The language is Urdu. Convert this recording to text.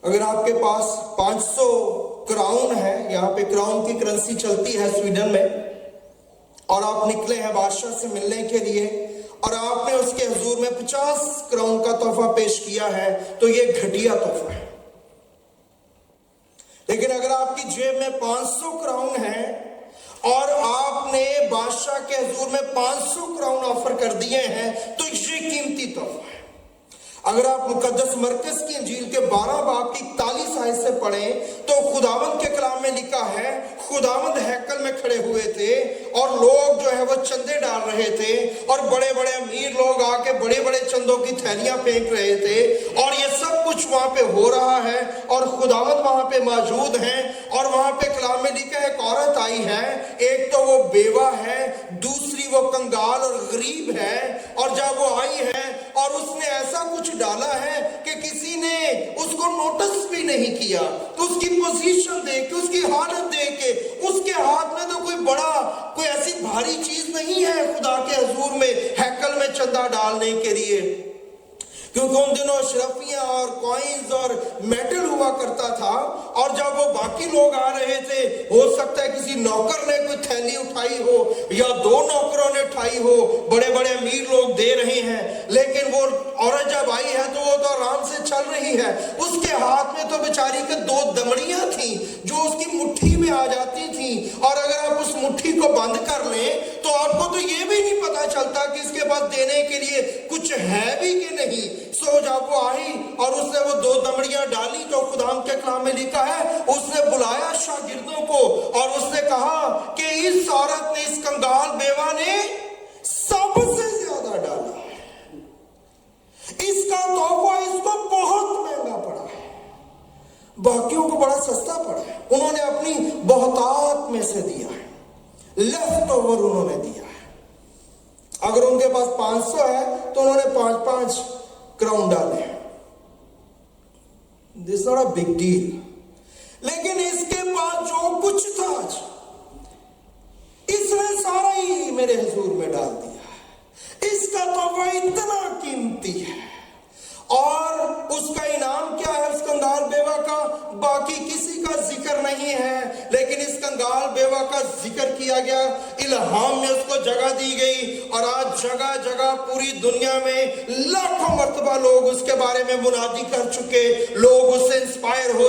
اگر آپ کے پاس 500 کراؤن ہے، یہاں پہ کراؤن کی کرنسی چلتی ہے سویڈن میں، اور آپ نکلے ہیں بادشاہ سے ملنے کے لیے اور آپ نے اس کے حضور میں 50 کراؤن کا تحفہ پیش کیا ہے تو یہ گھٹیا تحفہ ہے۔ لیکن اگر آپ کی جیب میں 500 کراؤن ہے اور آپ نے بادشاہ کے حضور میں 500 کراؤن آفر کر دیے ہیں تو یہ قیمتی تحفہ ہے۔ اگر آپ مقدس مرکز کی انجیل کے 12 باب کی 41 آیت سے پڑھیں تو خداوند کے کلام میں لکھا ہے، خداوند ہیکل میں کھڑے ہوئے تھے اور لوگ جو ہے وہ چندے ڈال رہے تھے اور بڑے بڑے امیر لوگ آ کے بڑے بڑے چندوں کی تھیلیاں پھینک رہے تھے، اور یہ سب کچھ وہاں پہ ہو رہا ہے اور خداوند وہاں پہ موجود ہیں، اور وہاں پہ کلام میں لکھا ہے ایک عورت آئی ہے، ایک تو وہ بیوہ ہے، دوسری وہ کنگال اور غریب ہے، اور جب وہ آئی ہے اور اس نے ایسا کچھ ڈالا ہے کہ کسی نے اس کو نوٹس بھی نہیں کیا، تو اس کی پوزیشن دیکھ کے، اس کی حالت دیکھ کے، اس کے ہاتھ میں تو کوئی ایسی بھاری چیز نہیں ہے خدا کے حضور میں ہیکل میں چندہ ڈالنے کے لیے، کیونکہ ان دنوں اشرفیاں اور کوئنز اور میٹل ہوا کرتا تھا، اور جب وہ باقی لوگ آ رہے تھے، ہو سکتا ہے کسی نوکر نے کوئی تھیلی اٹھائی ہو یا 2 نوکروں نے اٹھائی ہو، بڑے بڑے امیر لوگ دے رہے ہیں، لیکن وہ عورت جب آئی ہے تو وہ تو آرام سے چل رہی ہے، اس کے ہاتھ میں تو بیچاری کے 2 دمڑیاں تھیں جو اس کی مٹھی میں آ جاتی تھیں، اور اگر آپ اس مٹھی کو بند کر لیں تو آپ کو تو یہ بھی نہیں پتا چلتا کہ اس کے پاس دینے کے لیے کچھ ہے بھی کہ نہیں۔ سو جب وہ آئی اور اس نے وہ 2 دمڑیاں ڈالی تو خدا کے کلام میں لکھا ہے اس نے بلایا شاگردوں کو اور اس نے کہا کہ اس عورت نے، اس کنگال بیوہ نے سب سے زیادہ ڈالا ہے، اس کا تحفہ اس کو بہت مہنگا پڑا ہے، باقیوں کو بڑا سستا پڑا ہے، انہوں نے اپنی بہتات میں سے دیا ہے، لیفٹ اوور انہوں نے دیا ہے۔ اگر ان کے پاس 500 ہے تو انہوں نے 5 کراؤن ڈالے، this not a big deal, لیکن اس کے پاس جو کچھ تھا اس نے سارا ہی میرے حضور میں ڈال دیا ہے، اس کا تحفہ اتنا قیمتی ہے، اور اس کا انعام کیا ہے اس کنگال بیوہ کا، باقی کسی کا ذکر نہیں ہے، لیکن اس کنگال بیوہ کا ذکر کیا گیا، الہام میں اس کو جگہ دی گئی، اور آج جگہ جگہ پوری دنیا میں لاکھوں مرتبہ لوگ اس کے بارے میں منادی کر چکے، لوگ اس سے انسپائر ہو